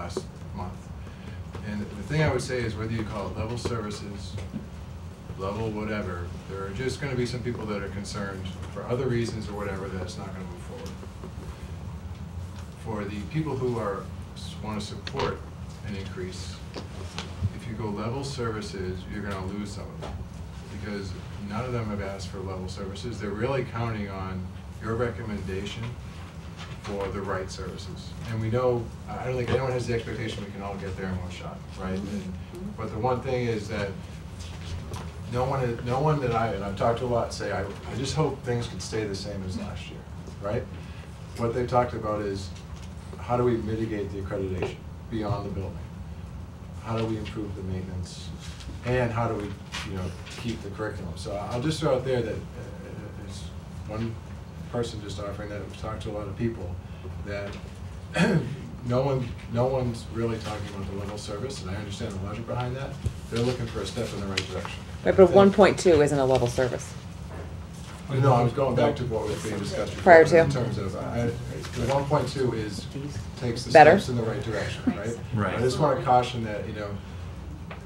last month. And the thing I would say is whether you call it level services, level whatever, there are just going to be some people that are concerned for other reasons or whatever that it's not going to move forward. For the people who want to support an increase, if you go level services, you're going to lose some of them because none of them have asked for level services. They're really counting on your recommendation for the right services. And we know, I don't think anyone has the expectation we can all get there in one shot, right? But the one thing is that no one that I've talked to a lot say, I just hope things could stay the same as last year, right? What they've talked about is how do we mitigate the accreditation beyond the building? How do we improve the maintenance? And how do we, keep the curriculum? So I'll just throw out there that as one person just offering that, we've talked to a lot of people, that no one's really talking about the level service, and I understand the logic behind that. They're looking for a step in the right direction. Right, but 1.2 isn't a level service. No, I was going back to what was being discussed before, Prior to? in terms of, the 1.2 takes the Better? steps in the right direction, right? Right. I just want to caution that,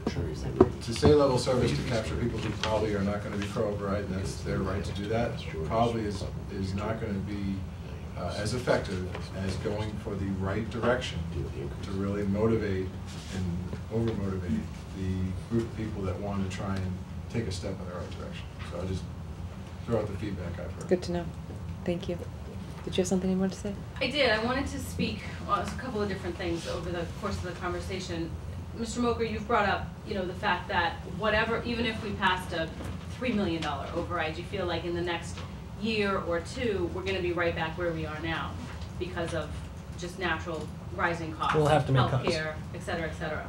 to say level service to capture people who probably are not going to be pro-override, and that's their right to do that, probably is not going to be as effective as going for the right direction to really motivate and over-motivate the group of people that want to try and take a step in the right direction. So I'll just throw out the feedback I've heard. Good to know. Thank you. Did you have something you wanted to say? I did. I wanted to speak on a couple of different things over the course of the conversation. Mr. Moker, you've brought up, the fact that whatever, even if we passed a $3 million override, you feel like in the next year or two, we're going to be right back where we are now because of just natural rising costs, We'll have to make cuts. healthcare, et cetera, et cetera.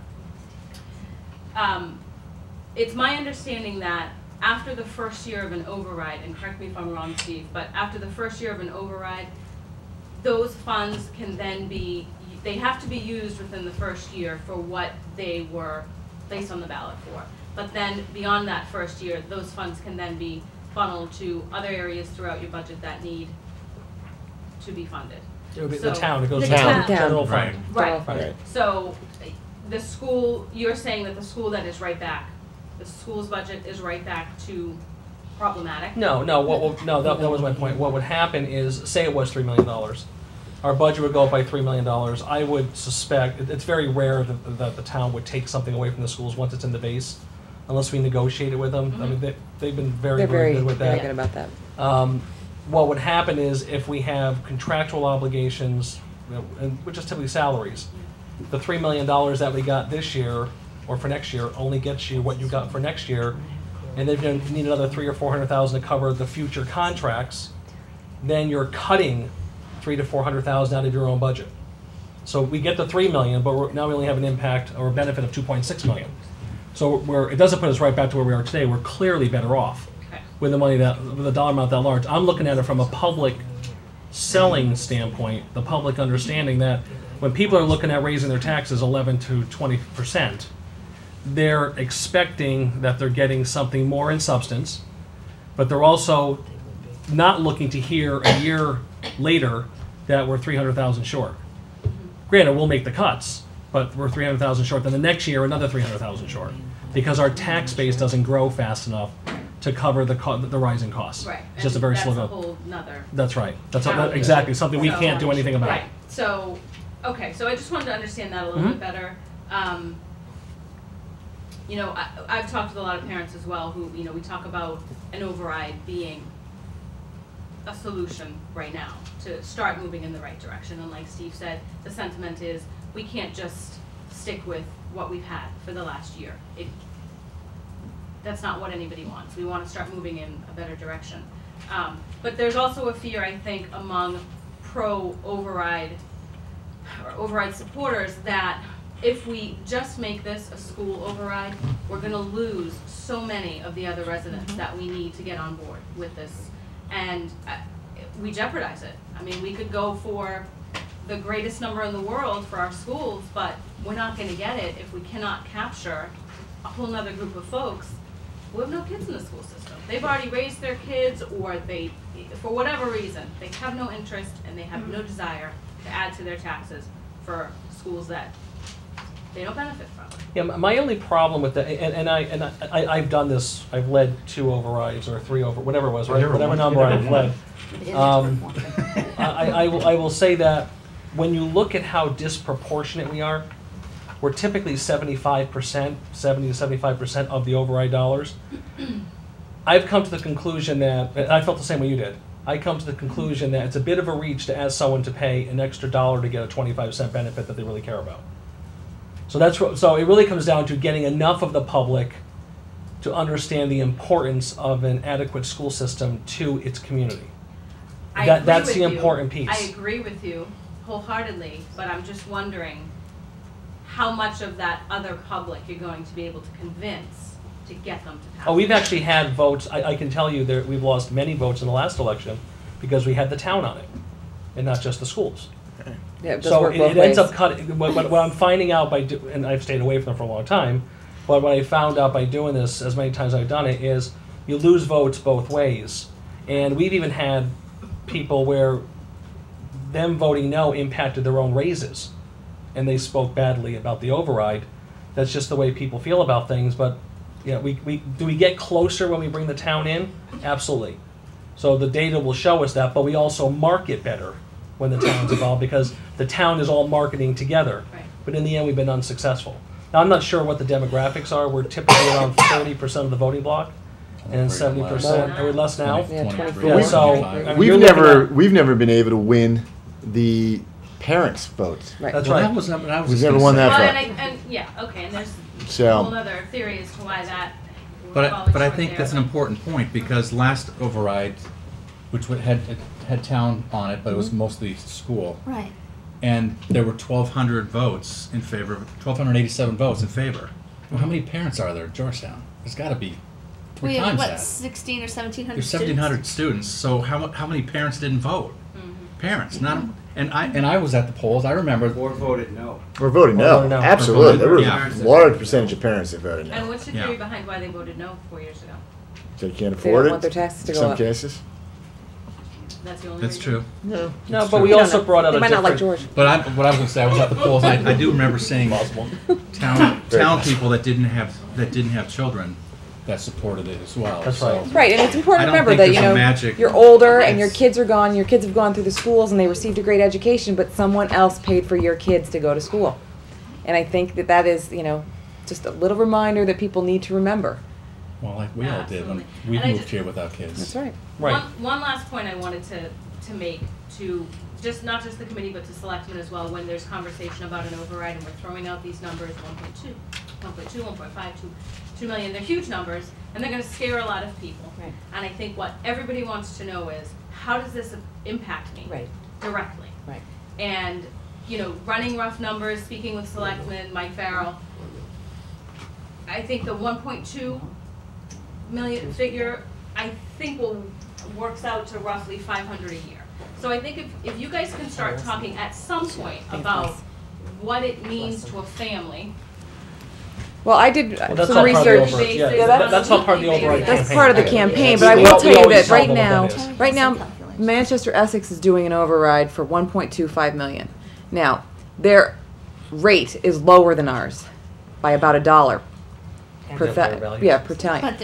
It's my understanding that after the first year of an override, and correct me if I'm wrong, Steve, but after the first year of an override, those funds can then they have to be used within the first year for what they were placed on the ballot for. But then beyond that first year, those funds can then be funneled to other areas throughout your budget that need to be funded. It would be So- the town, it goes The to town. the general fund. Right. Right. So the school, you're saying that the school then is right back. The school's budget is right back to problematic? No, that was my point. What would happen is, say it was $3 million. Our budget would go up by $3 million. I would suspect, it's very rare that the town would take something away from the schools once it's in the base, unless we negotiate it with them. I mean, they've been very good with that. Very good about that. What would happen is if we have contractual obligations, which is typically salaries, the $3 million that we got this year or for next year only gets you what you got for next year, and then you need another $300,000 or $400,000 to cover the future contracts. Then you're cutting $300,000 to $400,000 out of your own budget. So we get the $3 million, but now we only have an impact or a benefit of $2.6 million. So it doesn't put us right back to where we are today. We're clearly better off with the money with a dollar amount that large. I'm looking at it from a public selling standpoint, the public understanding that when people are looking at raising their taxes 11 to 20%, they're expecting that they're getting something more in substance, but they're also not looking to hear a year later that we're 300,000 short. Granted, we'll make the cuts, but we're 300,000 short. Then the next year, another 300,000 short, because our tax base doesn't grow fast enough to cover the rising costs. Right. It's just a very slow That's a growth. whole nother. That's right. Exactly something we can't do anything about. Right. So, okay. So I just wanted to understand that a little bit better. I've talked with a lot of parents as well who, we talk about an override being a solution right now to start moving in the right direction. And like Steve said, the sentiment is we can't just stick with what we've had for the last year. That's not what anybody wants. We want to start moving in a better direction. But there's also a fear, I think, among pro-override or override supporters that if we just make this a school override, we're going to lose so many of the other residents that we need to get on board with this. And we jeopardize it. I mean, we could go for the greatest number in the world for our schools, but we're not going to get it if we cannot capture a whole nother group of folks who have no kids in the school system. They've already raised their kids, or they, for whatever reason, they have no interest and they have no desire to add to their taxes for schools that they don't benefit from. Yeah, my only problem with that, I've done this, I've led 2 overrides or 3 whatever it was, right? Whatever number I've led. I will say that when you look at how disproportionate we are, we're typically 75%, 70 to 75% of the override dollars. I've come to the conclusion that, and I felt the same way you did, I come to the conclusion that it's a bit of a reach to ask someone to pay an extra dollar to get a 25-cent benefit that they really care about. So it really comes down to getting enough of the public to understand the importance of an adequate school system to its community. That's the important piece. I agree with you wholeheartedly, but I'm just wondering how much of that other public you're going to be able to convince to get them to pass. Oh, we've actually had votes. I can tell you that we've lost many votes in the last election because we had the town on it, and not just the schools. Yeah, it does So work it both ends ways. up cutting. What I'm finding out and I've stayed away from them for a long time, but what I found out by doing this as many times as I've done it is you lose votes both ways, and we've even had people where them voting no impacted their own raises, and they spoke badly about the override. That's just the way people feel about things. But yeah, do we get closer when we bring the town in? Absolutely. So the data will show us that, but we also market better when the town's involved because the town is all marketing together. Right. But in the end, we've been unsuccessful. Now, I'm not sure what the demographics are. We're typically around 30% of the voting block, and 70%. Are we less now? Yeah, 24. Yeah, so I mean, We've you're looking never at- we've never been able to win the parents' votes. Right. That's Well, right. that was what I was We've just never gonna won say. that Well, far. and yeah, okay, and there's So- a whole other theory as to why that. we're falling But I short think there, that's an important point, because last override, which had town on it, but it was mostly school, Right. and there were 1,200 votes in favor, 1,287 votes in favor. Well, how many parents are there at Georgetown? There's got to be three We have, times what, that. 16 or 1,700 There's students? 1,700 students, so how many parents didn't vote? Parents, not, and I was at the polls, I remember. Or voted no. We're voting We're no. voting no. Absolutely. There were Yeah. a large percentage of parents that voted And no. what's the Yeah. theory behind why they voted no 4 years ago? They can't They afford don't it. want their taxes to in go some up. cases. That's the only That's reason. true. No. No, It's but true. we We don't also know. brought out They a might not like different. George. But what I was going to say, I was at the polls. I do remember seeing town people that didn't have children that supported it as well. That's so- right. Right, and it's important I to don't remember think that, there's you a know, magic- you're older and your It's- kids are gone, your kids have gone through the schools and they received a great education, but someone else paid for your kids to go to school. And I think that that is, you know, just a little reminder that people need to remember. Well, like we all did when Absolutely. we And I moved just- here without kids. That's right. Right. One last point I wanted to make to just not just the committee but to selectmen as well, when there's conversation about an override and we're throwing out these numbers, 1.2, 1.5, 2 million, they're huge numbers and they're gonna scare a lot of people. Right. And I think what everybody wants to know is, how does this impact me? Right. Directly. Right. And, you know, running rough numbers, speaking with selectmen, Mike Farrell, I think the 1.2 million figure, I think works out to roughly 500 a year. So I think if you guys can start talking at some point about what it means to a family. Well, I did Well, that's some all part of the research. override. Yeah, Yeah, that's all part of the override campaign. That's part of the campaign, but I We will al- tell we you always that tell right them what now, that is. right now, Calculation. Manchester Essex is doing an override for 1.25 million. Now, their rate is lower than ours by about $1 per Their fair value. yeah, per time. But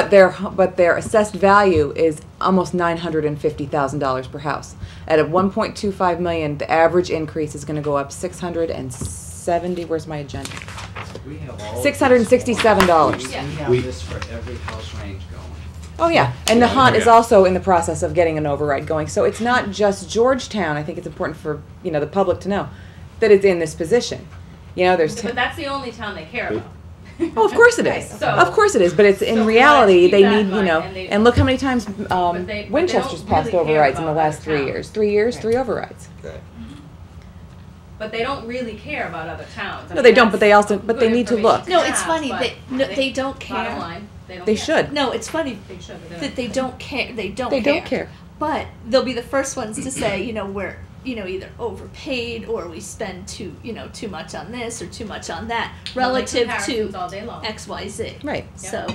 their val- But their assessed value is almost $950,000 per house. At a 1.25 million, the average increase is going to go up 670. Where's my agenda? We have all. $667. We Yeah. have this for every house range going. Oh yeah, and Yeah, Nahant is yeah. also in the process of getting an override going. So it's not just Georgetown. I think it's important for the public to know that it's in this position. You know, there's. But that's the only town they care about. Oh, of course it is. So- Of course it is. But it's So in we reality wanna keep they that need in mind, and they- and look how many times But they Winchester's don't passed really care overrides in the about last other 3 towns. years. 3 years, 3 overrides. But they don't really care about other towns. I No, mean, they don't, but that's they also- but they good need to information look. No, it's have, funny but that they don't care. Bottom line, they don't They care. should. No, it's funny They should, but that they don't care. They don't They care. don't care. But they'll be the first ones to say, we're, either overpaid or we spend too much on this or too much on that They'll make relative comparisons to all day long. XYZ. Right. So,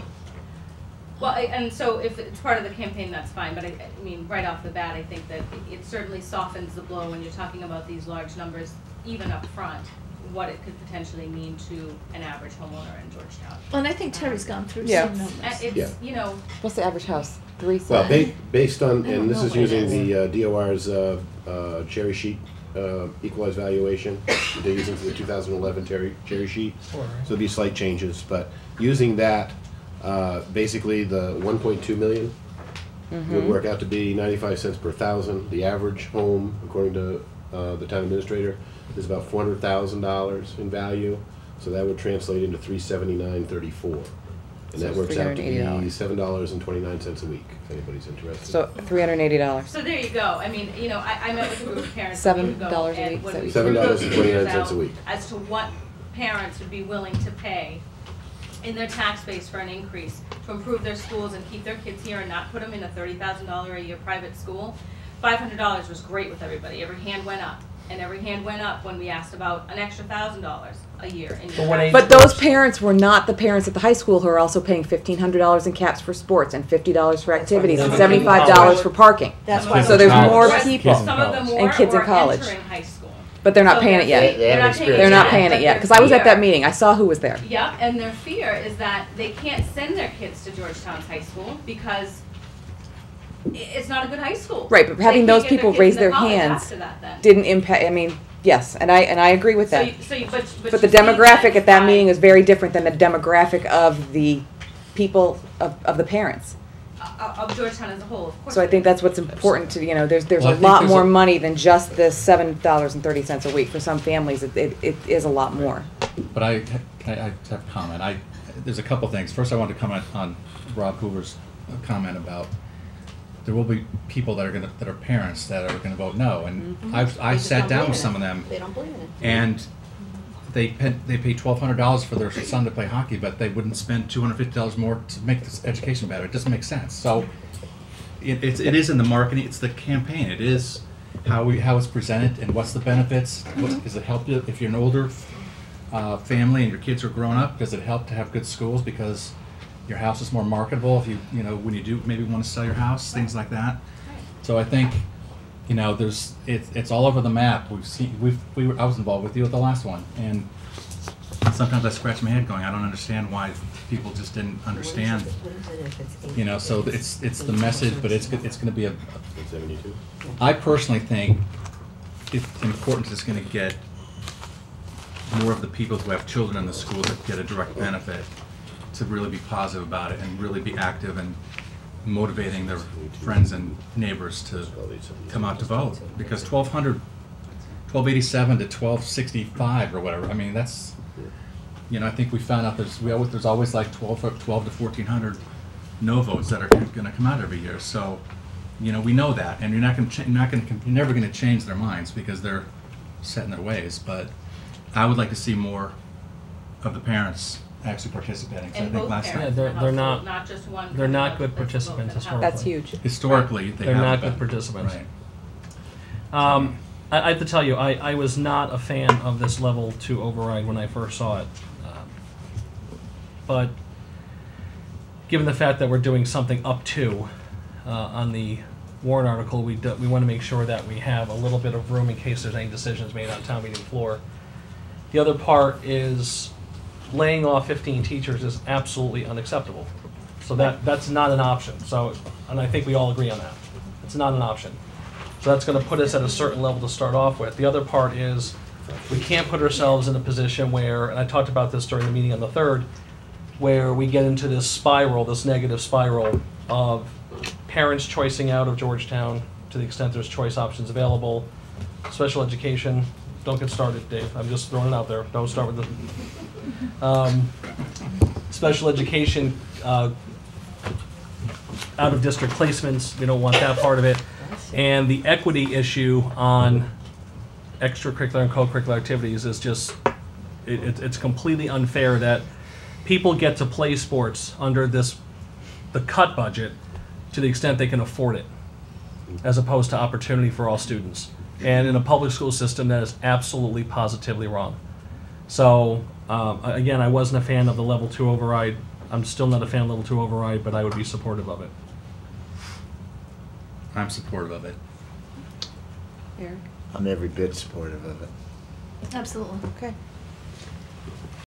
Well, and so if it's part of the campaign, that's fine, but I mean, right off the bat, I think that it certainly softens the blow when you're talking about these large numbers, even up front, what it could potentially mean to an average homeowner in Georgetown. Well, and I think Terry's gone through Yeah. some numbers. It's, Yeah. you know, What's the average house? 3 Well, cents. based on, I don't and this know is what it using is. the DOR's cherry sheet, equalized valuation. They're using for the 2011 cherry sheet. So there'll be slight changes, but using that, basically the 1.2 million would work out to be 95 cents per thousand. The average home, according to the town administrator, is about $400,000 in value. So that would translate into $379.34. And that So works out to be $380. $7.29 a week, if anybody's interested. So $380. so there you go. I mean, you know, I met with a group of parents. that would go $7 a and week, when is we that threw what you those said? figures $7.29 a out week. as to what parents would be willing to pay in their tax base for an increase to improve their schools and keep their kids here and not put them in a $30,000 a year private school. $500 was great with everybody. Every hand went up. And every hand went up when we asked about an extra $1,000 a year in your But when tax a- But those parents were not the parents at the high school who are also paying $1,500 in caps for sports and $50 for activities and Some of them $75 in for parking. That's Some why. of So there's them more were- people. Some of them And were kids in or college. entering high school. But they're not So paying their it yet. fear- They're not paying it They're not yet, paying but it yet. their Because I was at fear- that meeting. I saw who was there. Yeah, and their fear is that they can't send their kids to Georgetown's high school because it's not a good high school. Right, but They having can't those get people kids raise into their college hands after that then. didn't impact, I mean, yes, and I agree with that. But But the demographic at that meeting is very different than the demographic of the people, of the parents. Of Georgetown as a whole, of course. So I think that's what's important to, you know, there's Well, I a think lot there's more a- money than just the $7.30 a week. For some families, it is a lot more. But I have a comment. There's a couple things. First, I want to comment on Rob Hoover's comment about there will be people that are parents that are gonna vote no, and I sat down with some of them, They don't believe in it. and they pay $1,200 for their son to play hockey, but they wouldn't spend $250 more to make this education better. It doesn't make sense. So it is in the marketing. It's the campaign. It is how it's presented and what's the benefits. Does it help you if you're an older family and your kids are grown up? Does it help to have good schools because your house is more marketable if you know when you do maybe want to sell your house, things like that. So I think it's all over the map. We've seen I was involved with you at the last one, and sometimes I scratch my head going, I don't understand why people just didn't understand. You know, so it's the message, but it's going to be 72. I personally think it's important. It's going to get more of the people who have children in the school that get a direct benefit to really be positive about it and really be active and motivating their friends and neighbors to come out to vote. Because 1287 to 1265 or whatever, I mean, that's, you know, I think we found out there's always like 12 to 1400 no votes that are going to come out every year. So, you know, we know that, and you're never going to change their minds because they're set in their ways. But I would like to see more of the parents actually participating. So I And think both last parents Yeah, in the they're household, not- not just one. they're not coming good up with the vote participants for the historically. That's huge. historically they They're not haven't good been. participants. Right. I have to tell you, I was not a fan of this level 2 override when I first saw it. But given the fact that we're doing something up to on the warrant article, we want to make sure that we have a little bit of room in case there's any decisions made on town meeting floor. The other part is laying off 15 teachers is absolutely unacceptable. So that's not an option. So, and I think we all agree on that. It's not an option. So that's going to put us at a certain level to start off with. The other part is we can't put ourselves in a position where, and I talked about this during the meeting on the 3rd, where we get into this spiral, this negative spiral of parents choicing out of Georgetown to the extent there's choice options available. Special education, don't get started, Dave. I'm just throwing it out there. Don't start with the special education, out of district placements. We don't want that part of it. And the equity issue on extracurricular and co-curricular activities is just, it's completely unfair that people get to play sports under the cut budget to the extent they can afford it, as opposed to opportunity for all students. And in a public school system, that is absolutely positively wrong. So, again, I wasn't a fan of the level 2 override. I'm still not a fan of level 2 override, but I would be supportive of it. I'm supportive of it. Eric? I'm every bit supportive of it. Absolutely. Okay.